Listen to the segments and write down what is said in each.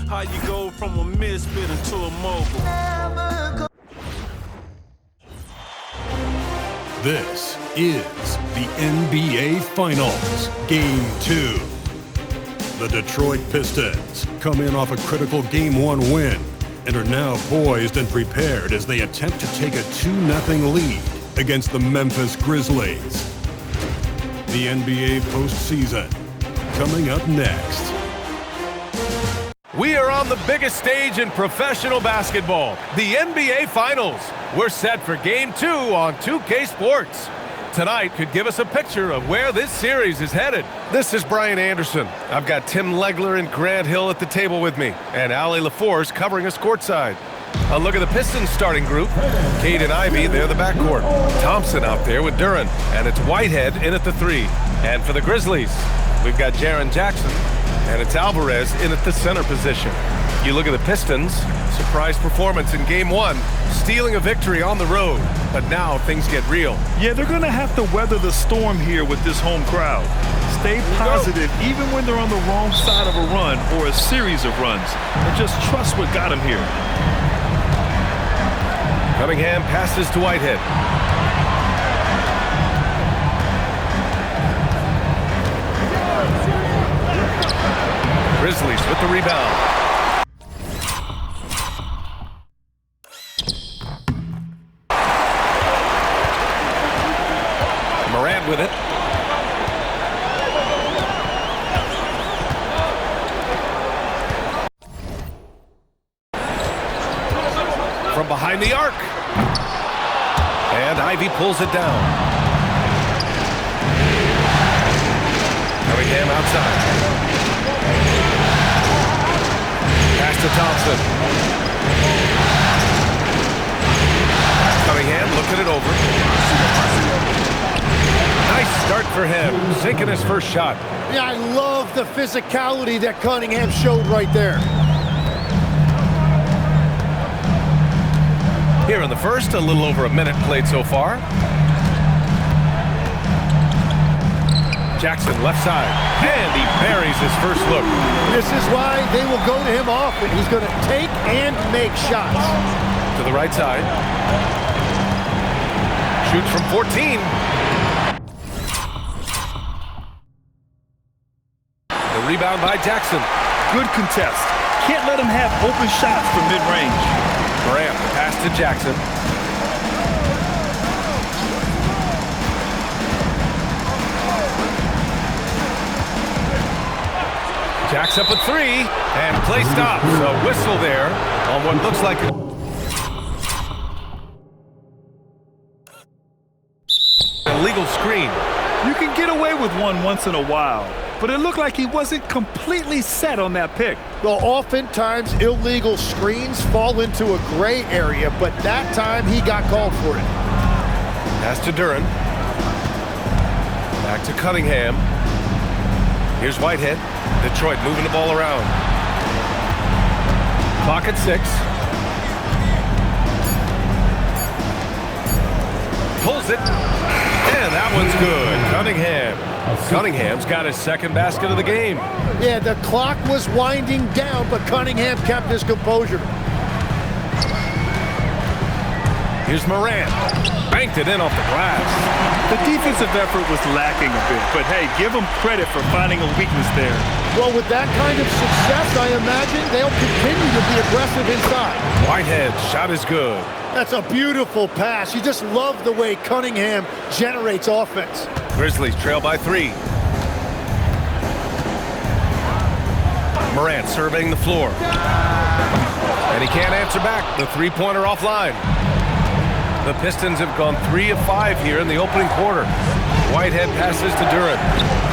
How you go from a misfit into a mogul. This is the NBA Finals, Game 2. The Detroit Pistons come in off a critical Game 1 win and are now poised and prepared as they attempt to take a 2-0 lead against the Memphis Grizzlies. The NBA postseason coming up next. We are on the biggest stage in professional basketball, the NBA Finals. We're set for Game 2 on 2K Sports. Tonight could give us a picture of where this series is headed. This is Brian Anderson. I've got Tim Legler and Grant Hill at the table with me, and Allie LaForce covering us courtside. A look at the Pistons starting group. Cade and Ivy, they're the backcourt. Thompson out there with Duren, and it's Whitehead in at the 3. And for the Grizzlies, we've got Jaren Jackson, and it's Alvarez in at the center position. You look at the Pistons, surprise performance in Game 1, stealing a victory on the road. But now things get real. Yeah, they're going to have to weather the storm here with this home crowd. Stay positive even when they're on the wrong side of a run or a series of runs. And just trust what got them here. Cunningham passes to Whitehead. Grizzlies with the rebound. Morant with it. From behind the arc. And Ivy pulls it down. Cunningham outside. Pass to Thompson. Cunningham looking it over. Nice start for him, sinking his first shot. Yeah, I love the physicality that Cunningham showed right there. Here in the first, a little over a minute played so far. Jackson left side, and he buries his first look. This is why they will go to him often. He's going to take and make shots. To the right side. Shoots from 14. The rebound by Jackson. Good contest. Can't let him have open shots from mid-range. Morant pass to Jackson. Jacks up a 3, and play stops. A whistle there on what looks like an illegal screen. You can get away with one once in a while, but it looked like he wasn't completely set on that pick. Well, oftentimes illegal screens fall into a gray area, but that time he got called for it. Pass to Duren. Back to Cunningham. Here's Whitehead. Detroit moving the ball around. Clock at 6. Pulls it. And that one's good. Cunningham's got his second basket of the game. Yeah, the clock was winding down, but Cunningham kept his composure. Here's Morant. Banked it in off the glass. The defensive effort was lacking a bit, but hey, give them credit for finding a weakness there. Well, with that kind of success, I imagine they'll continue to be aggressive inside. Whitehead, shot is good. That's a beautiful pass. You just love the way Cunningham generates offense. Grizzlies trail by 3. Morant surveying the floor. And he can't answer back. The three-pointer offline. The Pistons have gone 3 of 5 here in the opening quarter. Whitehead passes to Duren.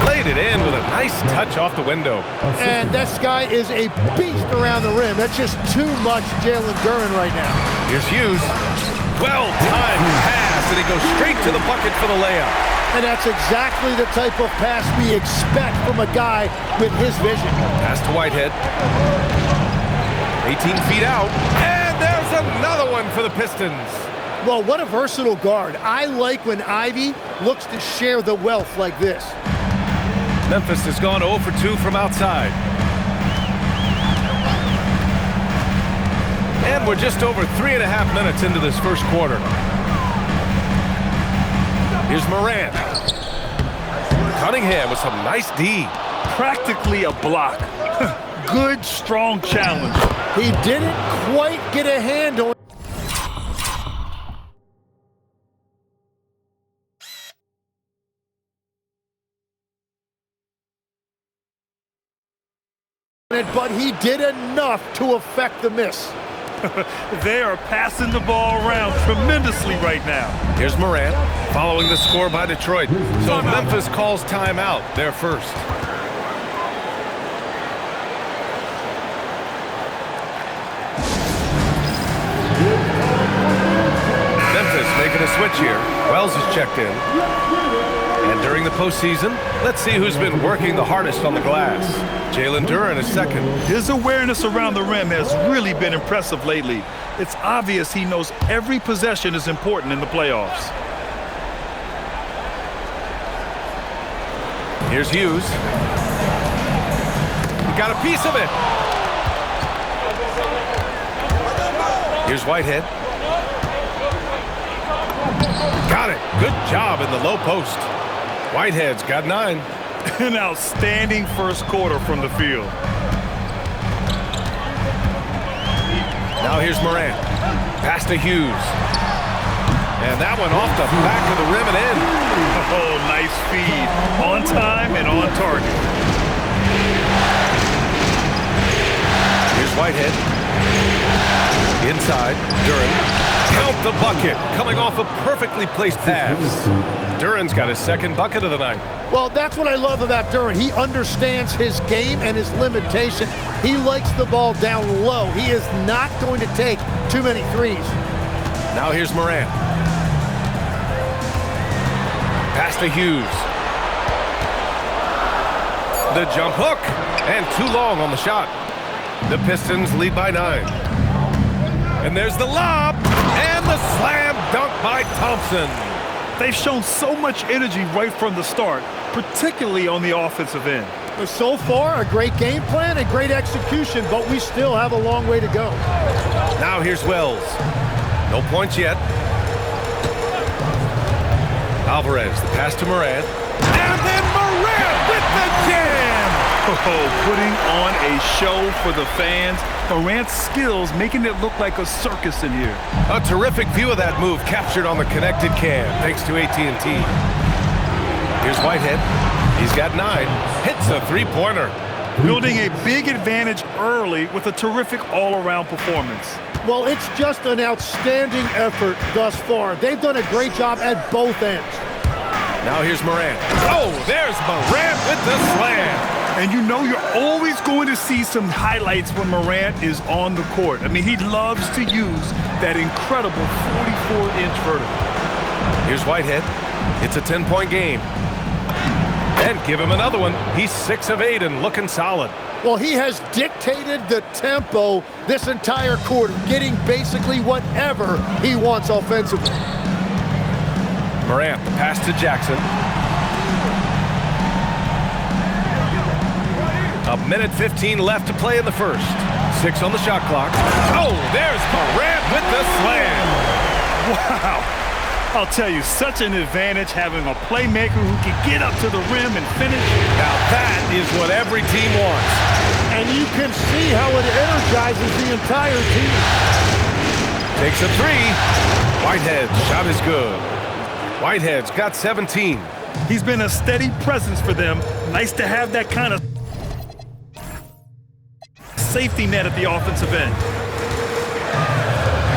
Played it in with a nice touch off the window. And this guy is a beast around the rim. That's just too much Jalen Duren right now. Here's Hughes. Well-timed pass, and he goes straight to the bucket for the layup. And that's exactly the type of pass we expect from a guy with his vision. Pass to Whitehead. 18 feet out. And there's another one for the Pistons. Well, what a versatile guard. I like when Ivy looks to share the wealth like this. Memphis has gone 0 for 2 from outside. And we're just over 3.5 minutes into this first quarter. Here's Morant. Cunningham with some nice D. Practically a block. Good, strong challenge. He didn't quite get a handle. But he did enough to affect the miss. They are passing the ball around tremendously right now. Here's Morant following the score by Detroit. So Memphis calls timeout. They're first. Memphis making a switch here. Wells is checked in. And during the postseason, let's see who's been working the hardest on the glass. Jalen Duren is second. His awareness around the rim has really been impressive lately. It's obvious he knows every possession is important in the playoffs. Here's Hughes. He got a piece of it. Here's Whitehead. Got it. Good job in the low post. Whitehead's got 9. An outstanding first quarter from the field. Now here's Morant. Pass to Hughes. And that one off the back of the rim and in. Oh, nice feed. On time and on target. Here's Whitehead. Inside. Duren. Count the bucket. Coming off a perfectly placed pass. Duren's got his second bucket of the night. Well, that's what I love about Duren. He understands his game and his limitation. He likes the ball down low. He is not going to take too many threes. Now here's Morant. Pass to Hughes. The jump hook. And too long on the shot. The Pistons lead by 9. And there's the lob. And the slam dunk by Thompson. They've shown so much energy right from the start, particularly on the offensive end. So far, a great game plan and great execution, but we still have a long way to go. Now here's Wells. No points yet. Alvarez, the pass to Morant. And then Morant with the jam! Oh, putting on a show for the fans. Morant's skills making it look like a circus in here. A terrific view of that move captured on the connected cam, thanks to AT&T. Here's Whitehead. He's got 9. Hits a three-pointer. Building a big advantage early with a terrific all-around performance. Well, it's just an outstanding effort thus far. They've done a great job at both ends. Now here's Morant. Oh, there's Morant with the slam. And you know you're always going to see some highlights when Morant is on the court. I mean, he loves to use that incredible 44-inch vertical. Here's Whitehead. It's a 10-point game. And give him another one. He's 6 of 8 and looking solid. Well, he has dictated the tempo this entire quarter, getting basically whatever he wants offensively. Morant, the pass to Jackson. A minute 15 left to play in the first. 6 on the shot clock. Oh, there's Morant with the slam. Wow. I'll tell you, such an advantage having a playmaker who can get up to the rim and finish. Now that is what every team wants. And you can see how it energizes the entire team. Takes a 3. Whitehead's shot is good. Whitehead's got 17. He's been a steady presence for them. Nice to have that kind of safety net at the offensive end.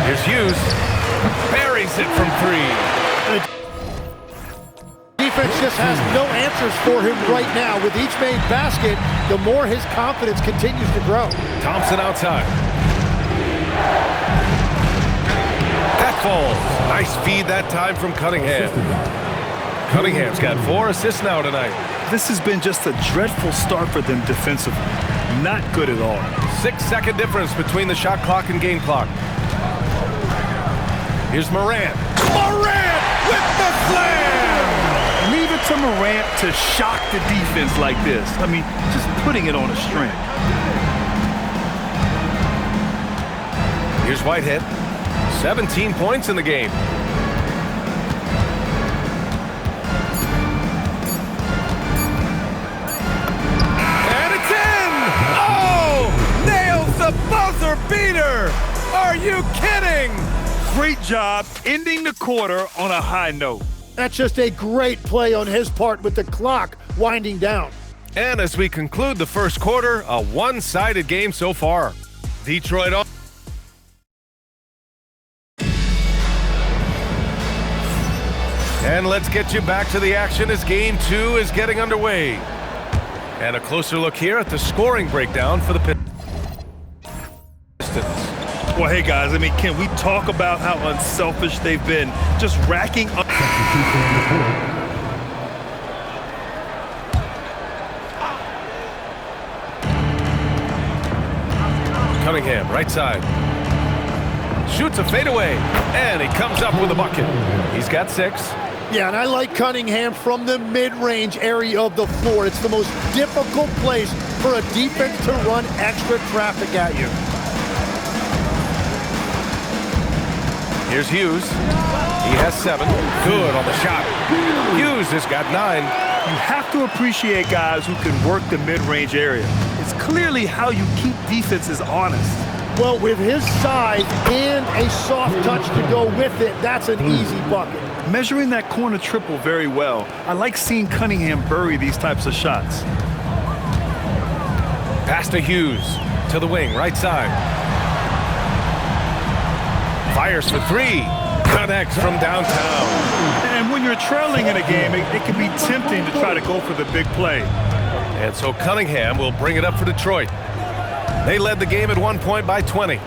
Here's Hughes. Buries it from 3. Defense just has no answers for him right now. With each made basket, the more his confidence continues to grow. Thompson outside. That falls. Nice feed that time from Cunningham. Cunningham's got 4 assists now tonight. This has been just a dreadful start for them defensively. Not good at all. 6-second difference between the shot clock and game clock. Here's Morant. Morant with the slam! Leave it to Morant to shock the defense like this. I mean, just putting it on a string. Here's Whitehead. 17 points in the game. And it's in! Oh! Nails the buzzer beater! Are you kidding? Great job ending the quarter on a high note. That's just a great play on his part with the clock winding down. And as we conclude the first quarter, a one-sided game so far. Detroit on. And let's get you back to the action as game 2 is getting underway. And a closer look here at the scoring breakdown for the Pistons. Well, hey, guys, I mean, can we talk about how unselfish they've been? Just racking up. Cunningham, right side. Shoots a fadeaway, and he comes up with a bucket. He's got 6. Yeah, and I like Cunningham from the mid-range area of the floor. It's the most difficult place for a defense to run extra traffic at you. Here's Hughes. He has 7. Good on the shot. Hughes has got 9. You have to appreciate guys who can work the mid-range area. It's clearly how you keep defenses honest. Well, with his size and a soft touch to go with it, that's an easy bucket. Measuring that corner triple very well. I like seeing Cunningham bury these types of shots. Pass to Hughes. To the wing, right side. Fires for 3. Connects from downtown. And when you're trailing in a game, it can be tempting to try to go for the big play. And so Cunningham will bring it up for Detroit. They led the game at one point by 20.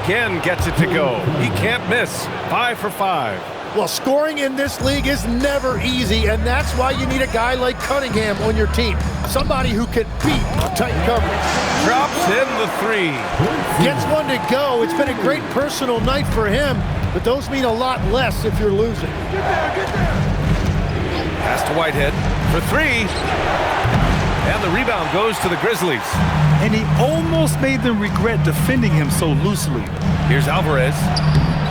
Again gets it to go. He can't miss. 5 for 5. Well, scoring in this league is never easy, and that's why you need a guy like Cunningham on your team. Somebody who can beat tight coverage. Drops in the 3. Gets one to go. It's been a great personal night for him, but those mean a lot less if you're losing. Pass to Whitehead for 3. And the rebound goes to the Grizzlies. And he almost made them regret defending him so loosely. Here's Alvarez.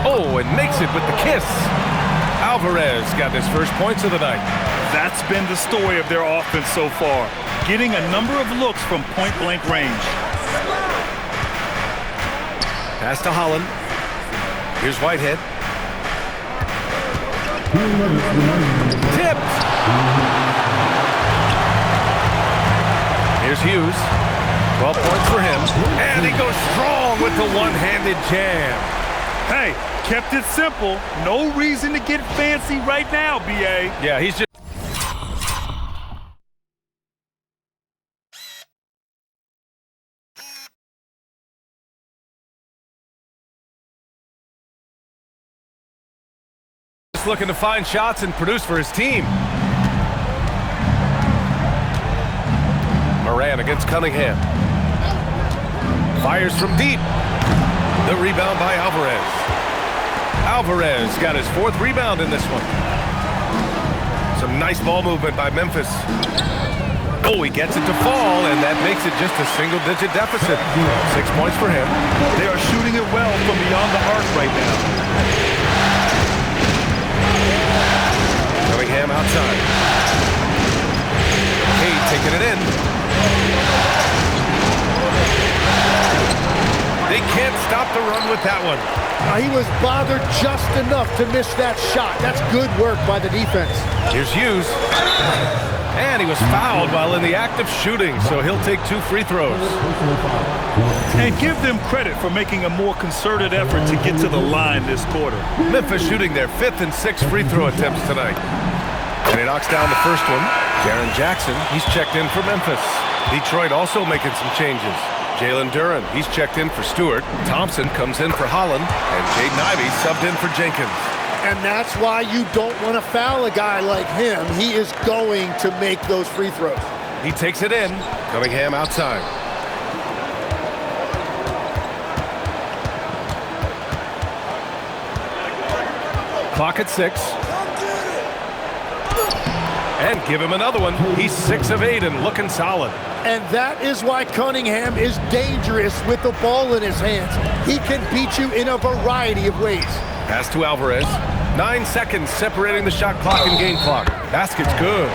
Oh, and makes it with the kiss. Alvarez got his first points of the night. That's been the story of their offense so far, getting a number of looks from point-blank range. Pass to Holland. Here's Whitehead. Tipped. Here's Hughes. 12 points for him. And he goes strong with the one-handed jam. Hey, kept it simple. No reason to get fancy right now, B.A. Yeah, he's just... looking to find shots and produce for his team. Moran against Cunningham. Fires from deep. The rebound by Alvarez. Alvarez got his 4th rebound in this one. Some nice ball movement by Memphis. Oh, he gets it to fall, and that makes it just a single-digit deficit. 6 points for him. They are shooting it well from beyond the arc right now. Cunningham outside. Cade taking it in. They can't stop the run with that one. He was bothered just enough to miss that shot. That's good work by the defense. Here's Hughes. And he was fouled while in the act of shooting, so he'll take 2 free throws. And give them credit for making a more concerted effort to get to the line this quarter. Memphis shooting their 5th and 6th free throw attempts tonight. And he knocks down the first one. Jaren Jackson, he's checked in for Memphis. Detroit also making some changes. Jalen Duren, he's checked in for Stewart. Thompson comes in for Holland. And Jaden Ivey subbed in for Jenkins. And that's why you don't want to foul a guy like him. He is going to make those free throws. He takes it in. Cunningham outside. Clock at 6. And give him another one. He's 6 of 8 and looking solid. And that is why Cunningham is dangerous with the ball in his hands. He can beat you in a variety of ways. Pass to Alvarez. 9 seconds separating the shot clock and game clock. Basket's good.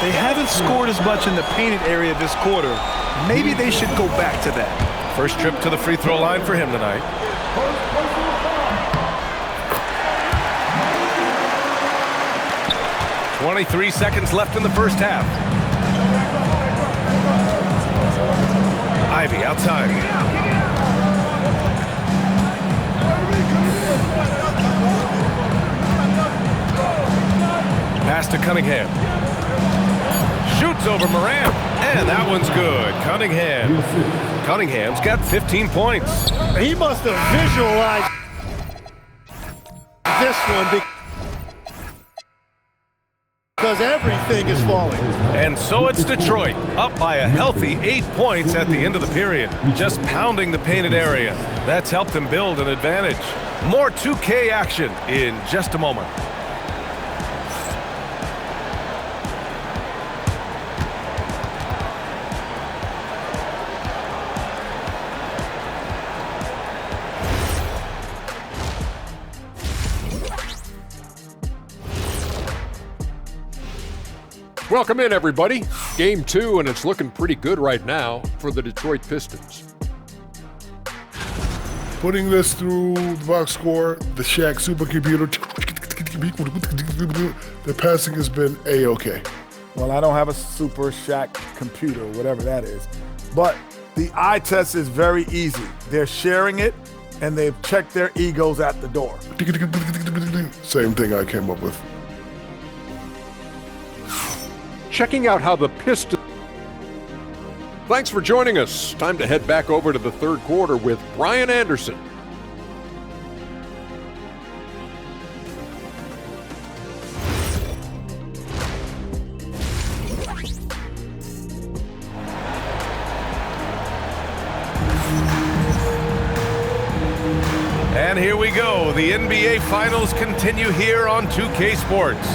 They haven't scored as much in the painted area this quarter. Maybe they should go back to that. First trip to the free throw line for him tonight. "23 seconds left in the first half. Ivy outside. Pass to Cunningham. Shoots over Morant. And that one's good. Cunningham's got 15 points. He must have visualized this one because everything is falling. And so it's Detroit, up by a healthy 8 points at the end of the period. Just pounding the painted area. That's helped them build an advantage. More 2K action in just a moment. Welcome in, everybody. Game 2, and it's looking pretty good right now for the Detroit Pistons. Putting this through the box score, the Shaq supercomputer, the passing has been A-okay. Well, I don't have a Super Shaq computer, whatever that is. But the eye test is very easy. They're sharing it, and they've checked their egos at the door. Same thing I came up with. Checking out how the Pistons... Thanks for joining us. Time to head back over to the third quarter with Brian Anderson. And here we go. The NBA Finals continue here on 2K Sports.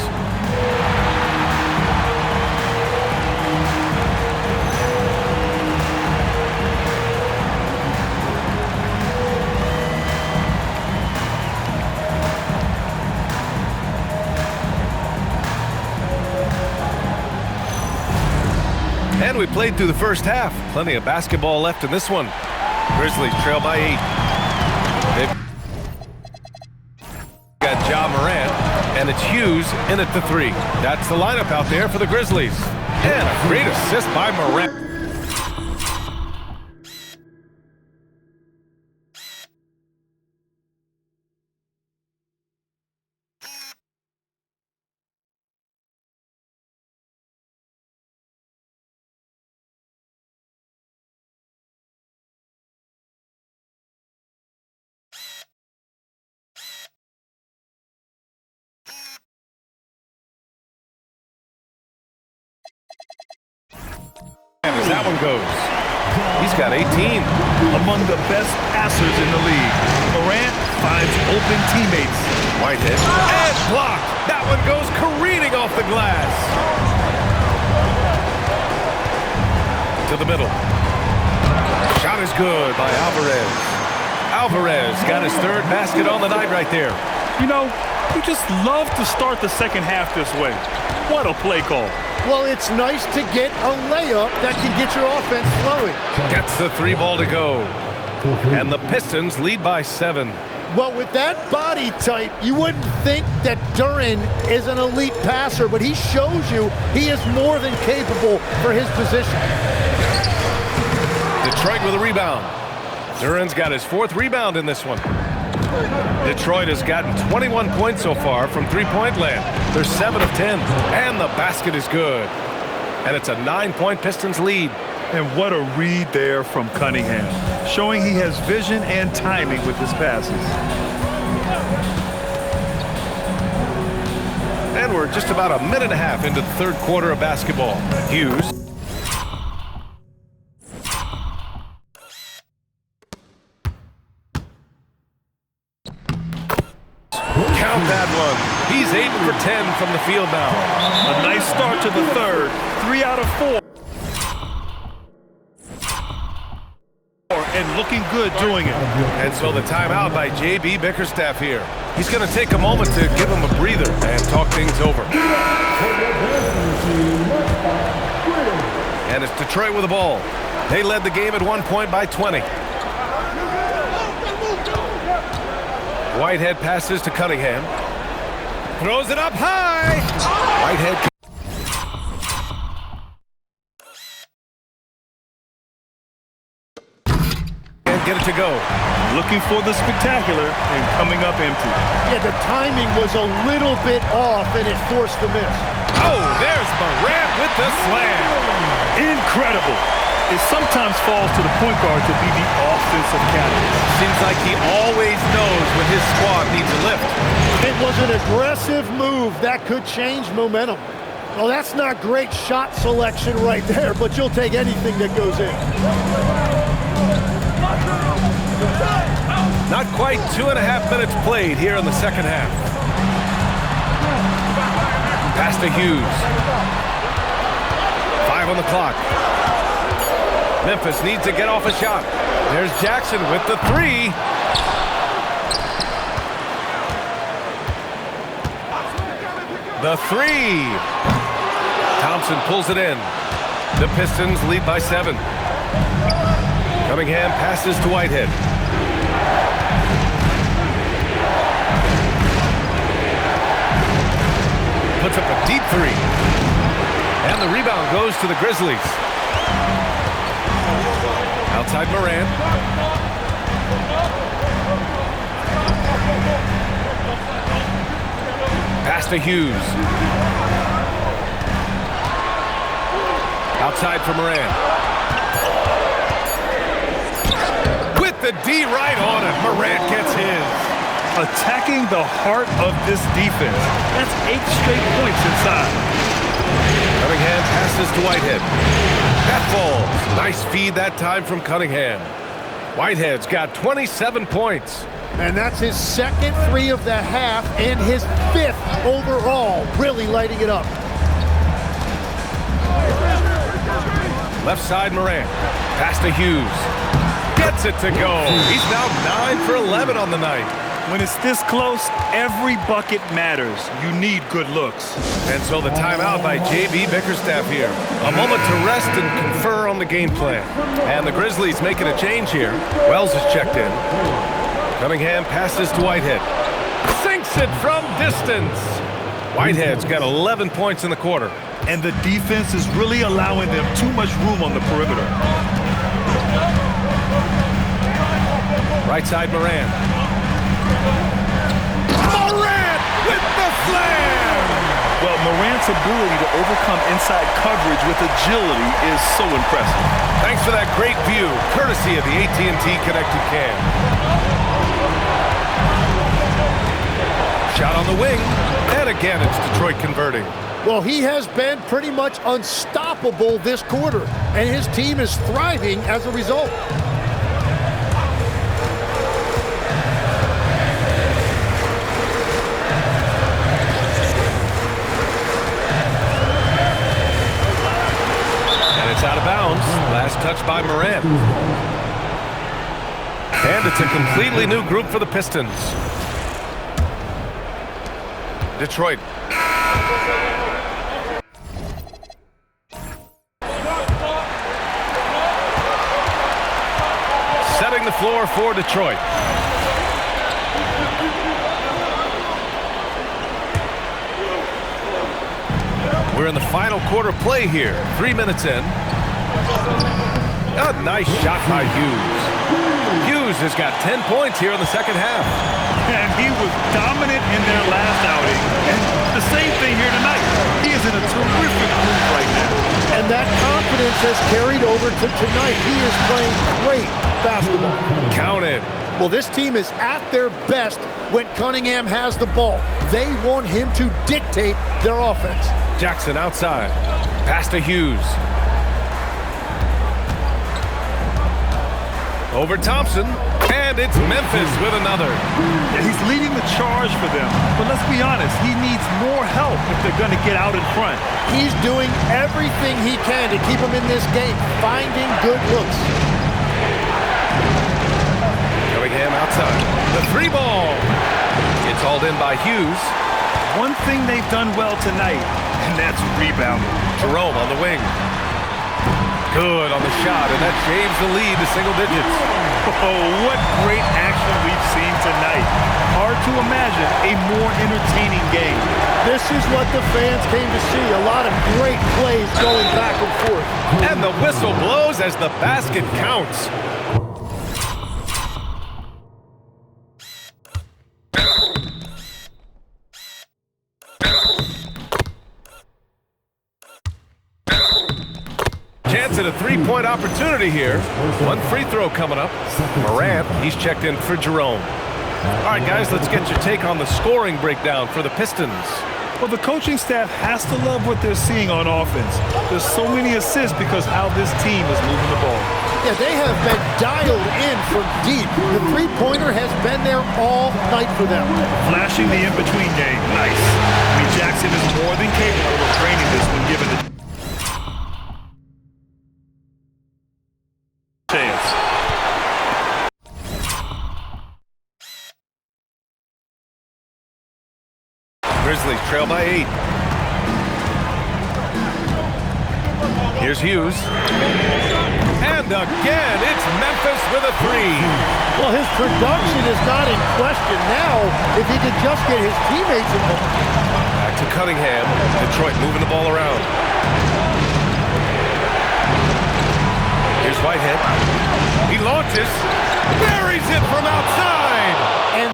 And we played through the first half. Plenty of basketball left in this one. Grizzlies trail by 8. They've got Ja Morant, and it's Hughes in at the 3. That's the lineup out there for the Grizzlies. And a great assist by Morant. And as that one goes, he's got 18. Among the best passers in the league. Morant finds open teammates. Whitehead. And blocked. That one goes careening off the glass. To the middle. Shot is good by Alvarez. Alvarez got his third basket on the night right there. You know, you just love to start the second half this way. What a play call. Well, it's nice to get a layup that can get your offense flowing. Gets the 3 ball to go. And the Pistons lead by 7. Well, with that body type, you wouldn't think that Duren is an elite passer, but he shows you he is more than capable for his position. Detroit with a rebound. Duren's got his 4th rebound in this one. Detroit has gotten 21 points so far from three-point land. They're 7 of 10, and the basket is good. And it's a 9-point Pistons lead. And what a read there from Cunningham, showing he has vision and timing with his passes. And we're just about a minute and a half into the third quarter of basketball. Hughes. Count that one. He's 8 for 10 from the field now. A nice start to the third. 3 out of 4. And looking good doing it. And so the timeout by J.B. Bickerstaff here. He's going to take a moment to give him a breather and talk things over. And it's Detroit with the ball. They led the game at 1 point by 20. Whitehead passes to Cunningham. Throws it up high. Whitehead. And get it to go. Looking for the spectacular and coming up empty. Yeah, the timing was a little bit off and it forced the miss. Oh, there's Morant with the slam. Incredible. It sometimes falls to the point guard to be the offensive catalyst. Seems like he always knows when his squad needs a lift. It was an aggressive move that could change momentum. Well, that's not great shot selection right there, but you'll take anything that goes in. Not quite 2.5 minutes played here in the second half. Pass to Hughes. 5 on the clock. Memphis needs to get off a shot. There's Jackson with the 3. The 3. Thompson pulls it in. The Pistons lead by 7. Cunningham passes to Whitehead. Puts up a deep 3. And the rebound goes to the Grizzlies. Outside Morant. Pass to Hughes. Outside for Morant. With the D right on it. Morant gets his. Attacking the heart of this defense. That's 8 straight points inside. Cunningham passes to Whitehead. That falls. Nice feed that time from Cunningham. Whitehead's got 27 points. And that's his second 3 of the half and his 5th overall. Really lighting it up. Left side Morant. Pass to Hughes. Gets it to go. He's now 9 for 11 on the night. When it's this close, every bucket matters. You need good looks. And so the timeout by J.B. Bickerstaff here. A moment to rest and confer on the game plan. And the Grizzlies making a change here. Wells is checked in. Cunningham passes to Whitehead. Sinks it from distance. Whitehead's got 11 points in the quarter. And the defense is really allowing them too much room on the perimeter. Right side Morant. Morant with the slam! Well, Morant's ability to overcome inside coverage with agility is so impressive. Thanks for that great view, courtesy of the AT&T Connected Cam. Shot on the wing, and again it's Detroit converting. Well, he has been pretty much unstoppable this quarter, and his team is thriving as a result. Out of bounds. Last touch by Morant. And it's a completely new group for the Pistons. Detroit. Setting the floor for Detroit. We're in the final quarter play here. 3 minutes in. A nice shot by Hughes. Hughes has got 10 points here in the second half. And he was dominant in their last outing. And the same thing here tonight. He is in a terrific mood right now. And that confidence has carried over to tonight. He is playing great basketball. Counted. Well, this team is at their best when Cunningham has the ball. They want him to dictate their offense. Jackson outside. Pass to Hughes. Over Thompson. And And it's Memphis with another. Yeah, he's leading the charge for them. But let's be honest, he needs more help if they're going to get out in front. He's doing everything he can to keep them in this game, finding good looks. Cunningham outside. The three ball. It's hauled in by Hughes. One thing they've done well tonight, and that's rebounding. Jerome on the wing. Good on the shot, and that shaves the lead to single digits. Oh, what great action we've seen tonight. Hard to imagine a more entertaining game. This is what the fans came to see. A lot of great plays going back and forth. And the whistle blows as the basket counts. Chance at a three-point opportunity here. One free throw coming up. Morant, he's checked in for Jerome. All right, guys, let's get your take on the scoring breakdown for the Pistons. Well, the coaching staff has to love what they're seeing on offense. There's so many assists because how this team is moving the ball. Yeah, they have been dialed in from deep. The three-pointer has been there all night for them. Flashing the in-between game. Nice. I mean, Jackson is more than capable of draining this when given the chance. Grizzlies trail by 8. Here's Hughes. And again, it's Memphis with a three. Well, his production is not in question now if he could just get his teammates involved. Back to Cunningham. Detroit moving the ball around. Here's Whitehead. He launches. Buries it from outside. And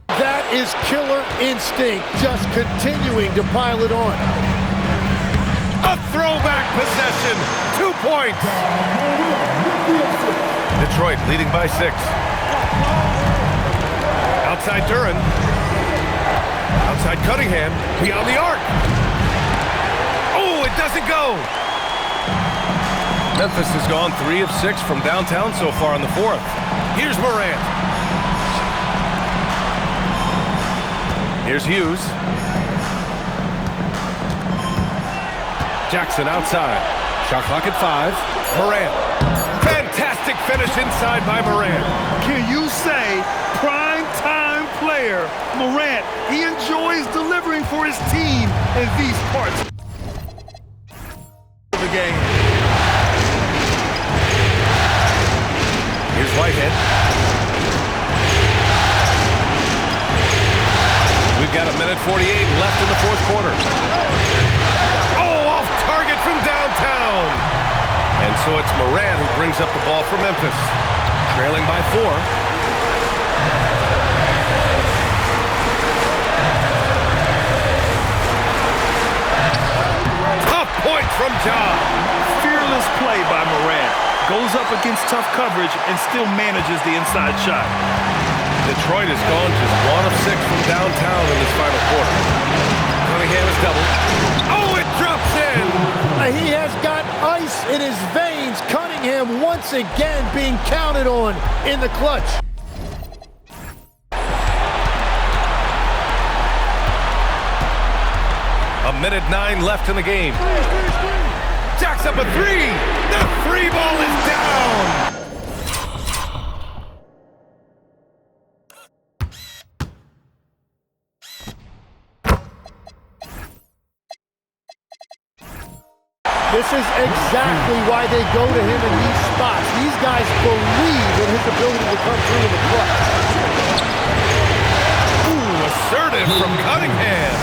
that is killer instinct, just continuing to pile it on. A throwback possession. 2 points. Detroit leading by 6. Outside Duran. Outside Cunningham. Beyond the arc. Oh, it doesn't go. Memphis has gone 3 of 6 from downtown so far in the 4th. Here's Morant. Here's Hughes. Jackson outside. Shot clock at 5. Morant. Fantastic finish inside by Morant. Can you say prime time player Morant? He enjoys delivering for his team in these parts of the game. Here's Whitehead. We've got 1:48 left in the 4th quarter. Oh, off target from downtown. And so it's Morant who brings up the ball for Memphis. Trailing by 4. Tough point from Ja. Fearless play by Morant. Goes up against tough coverage and still manages the inside shot. Detroit has gone just 1 of 6 from downtown in this final quarter. Cunningham is doubled. Oh, it drops in! He has got ice in his veins. Cunningham once again being counted on in the clutch. A 1:09 left in the game. Jacks up a 3. The 3 ball is down. This is exactly why they go to him in these spots. These guys believe in his ability to come through in the clutch. Ooh, assertive from Cunningham.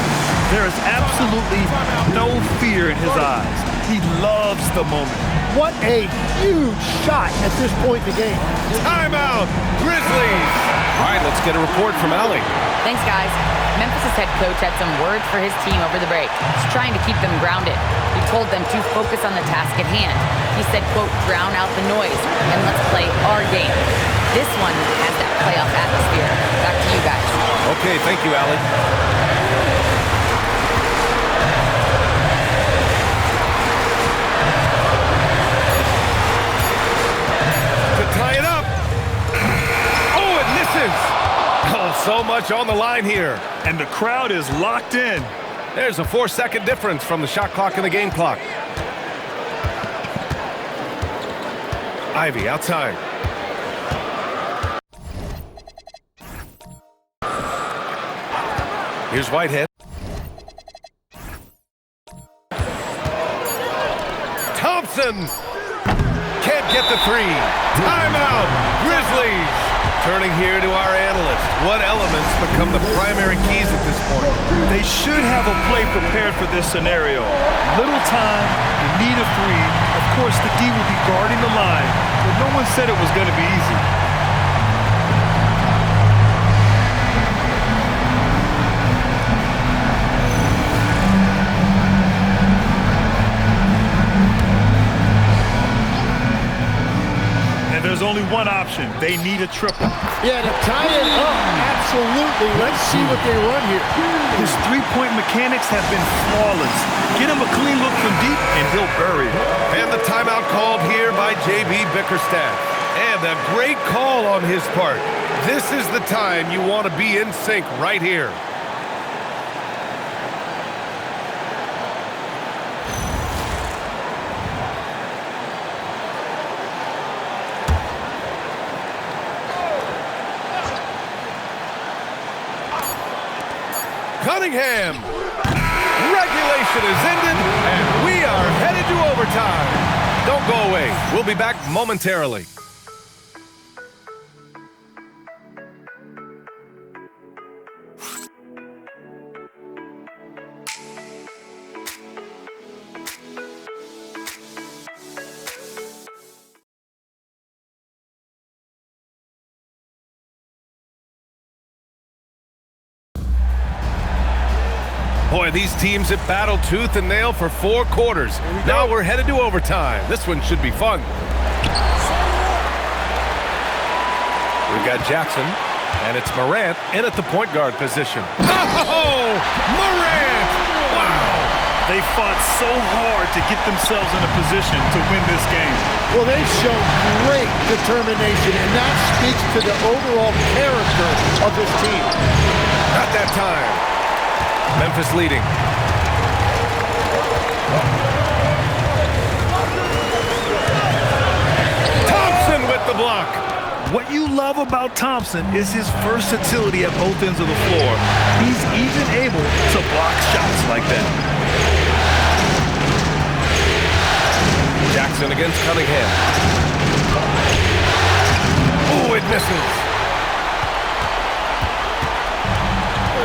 There is absolutely no fear in his eyes. He loves the moment. What a huge shot at this point in the game. Timeout, Grizzlies. All right, let's get a report from Allie. Thanks, guys. Memphis' head coach had some words for his team over the break. He's trying to keep them grounded. He told them to focus on the task at hand. He said, quote, drown out the noise and let's play our game. This one has that playoff atmosphere. Back to you guys. Okay, thank you, Allie. To tie it up. Oh, it misses. Oh, so much on the line here. And the crowd is locked in. There's a 4-second difference from the shot clock and the game clock. Ivy outside. Here's Whitehead. Thompson can't get the three. Timeout, Grizzlies. Turning here to our analyst. What elements become the primary keys at this point? They should have a play prepared for this scenario. Little time, you need a three. Of course, the D will be guarding the line, but no one said it was going to be easy. There's only one option. They need a triple. Yeah, to tie it up, absolutely. Let's see what they run here. His three-point mechanics have been flawless. Get him a clean look from deep, and he'll bury it. And the timeout called here by J.B. Bickerstaff. And a great call on his part. This is the time you want to be in sync right here. Cunningham. Regulation is ended, and we are headed to overtime. Don't go away. We'll be back momentarily. Boy, these teams have battled tooth and nail for 4 quarters. Now we're headed to overtime. This one should be fun. We've got Jackson, and it's Morant in at the point guard position. Oh, Morant! Wow! They fought so hard to get themselves in a position to win this game. Well, they've shown great determination, and that speaks to the overall character of this team. Not that time. Memphis leading. Thompson with the block. What you love about Thompson is his versatility at both ends of the floor. He's even able to block shots like that. Jackson against Cunningham. Oh, it misses.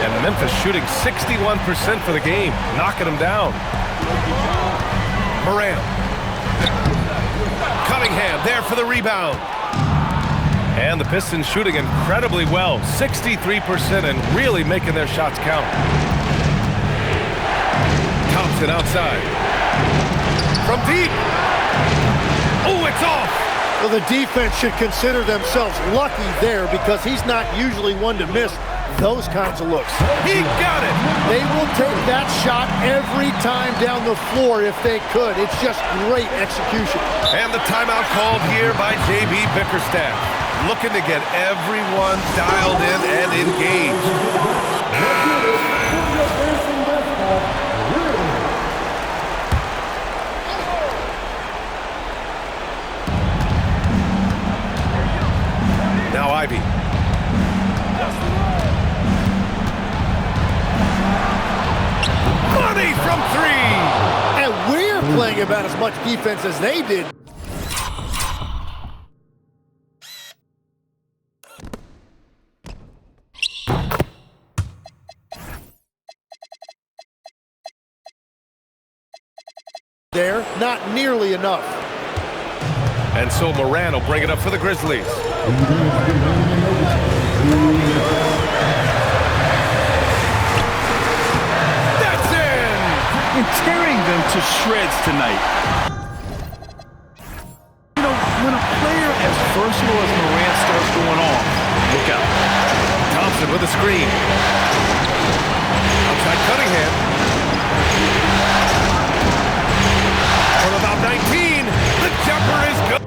And Memphis shooting 61% for the game, knocking them down. Morant. Cunningham there for the rebound. And the Pistons shooting incredibly well, 63%, and really making their shots count. Thompson outside. From deep. Oh, it's off. Well, the defense should consider themselves lucky there because he's not usually one to miss those kinds of looks. He got it. They will take that shot every time down the floor if they could. It's just great execution. And the timeout called here by J.B. Bickerstaff. Looking to get everyone dialed in and engaged. Now Ivy. Money from 3. And we're playing about as much defense as they did. There, not nearly enough. And so Moran will bring it up for the Grizzlies. That's in! And tearing them to shreds tonight. You know, when a player as versatile as Morant starts going off, look out. Thompson with a screen. Outside Cunningham. From about 19, the jumper is good.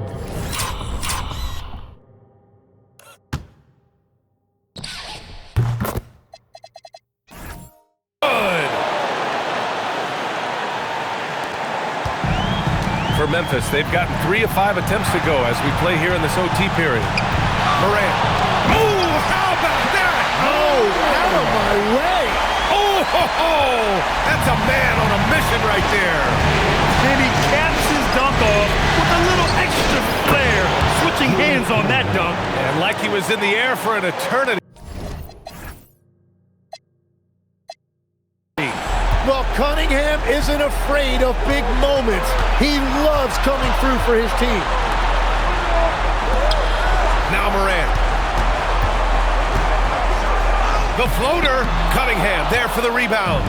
For Memphis, they've gotten 3 of 5 attempts to go as we play here in this OT period. Morant. Oh, how about that? Oh, out of my way. Oh, that's a man on a mission right there. And he caps his dunk off with a little extra flair, switching hands on that dunk. And like he was in the air for an eternity. Well, Cunningham isn't afraid of big moments. He loves coming through for his team. Now Morant. The floater. Cunningham there for the rebound.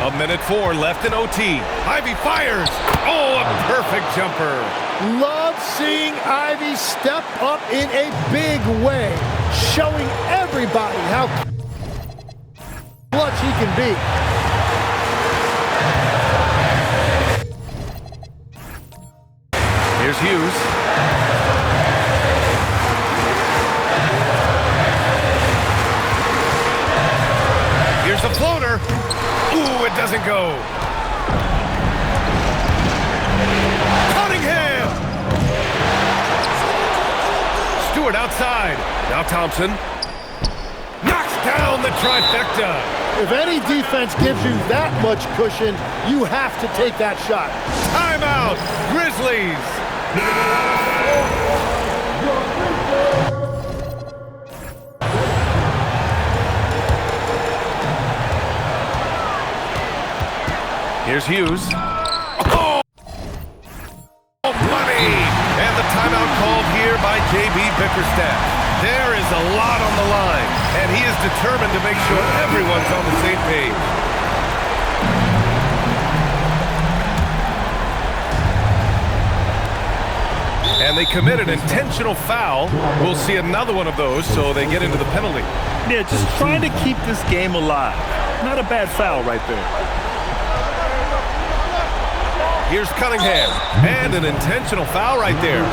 1:04 left in OT. Ivy fires. Oh, a perfect jumper. Love seeing Ivy step up in a big way, showing everybody how clutch he can be. Here's Hughes. Here's the floater. Ooh, it doesn't go. Cunningham! Stewart outside. Now Thompson. Knocks down the trifecta. If any defense gives you that much cushion, you have to take that shot. Timeout, Grizzlies. Here's Hughes. Oh, money! And the timeout called here by J.B. Bickerstaff. There is a lot on the line, and he is determined to make sure everyone's on the same page. And they commit an intentional foul. We'll see another one of those, so they get into the penalty. Yeah, just trying to keep this game alive. Not a bad foul right there. Here's Cunningham, and an intentional foul right there.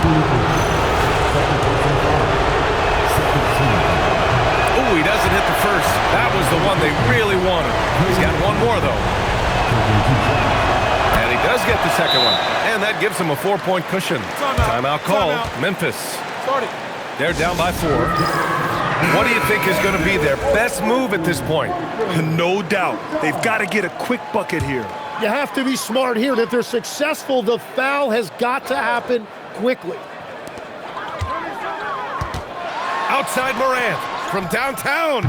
Oh, he doesn't hit the first. That was the one they really wanted. He's got one more, though. And he does get the second one. And that gives him a 4-point cushion. Timeout call, Memphis. They're down by 4. What do you think is going to be their best move at this point? No doubt. They've got to get a quick bucket here. You have to be smart here. If they're successful, the foul has got to happen quickly. Outside Morant from downtown.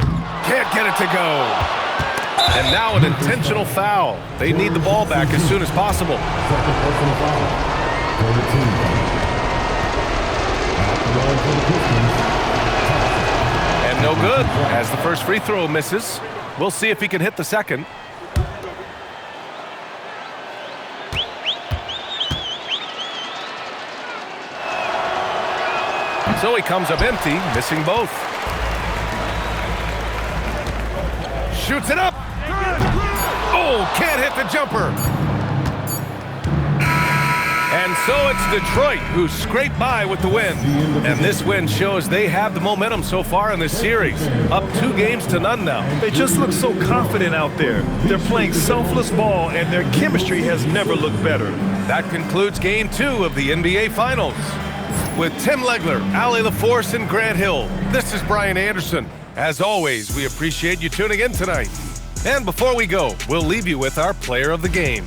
Can't get it to go. And now an intentional foul. They need the ball back as soon as possible. And no good as the first free throw misses. We'll see if he can hit the second. So he comes up empty, missing both. Shoots it up. Oh, can't hit the jumper. And so it's Detroit who scraped by with the win. And this win shows they have the momentum so far in this series. Up 2 games to none now. They just look so confident out there. They're playing selfless ball, and their chemistry has never looked better. That concludes Game 2 of the NBA Finals. With Tim Legler, Allie LaForce, and Grant Hill, this is Brian Anderson. As always, we appreciate you tuning in tonight. And before we go, we'll leave you with our player of the game.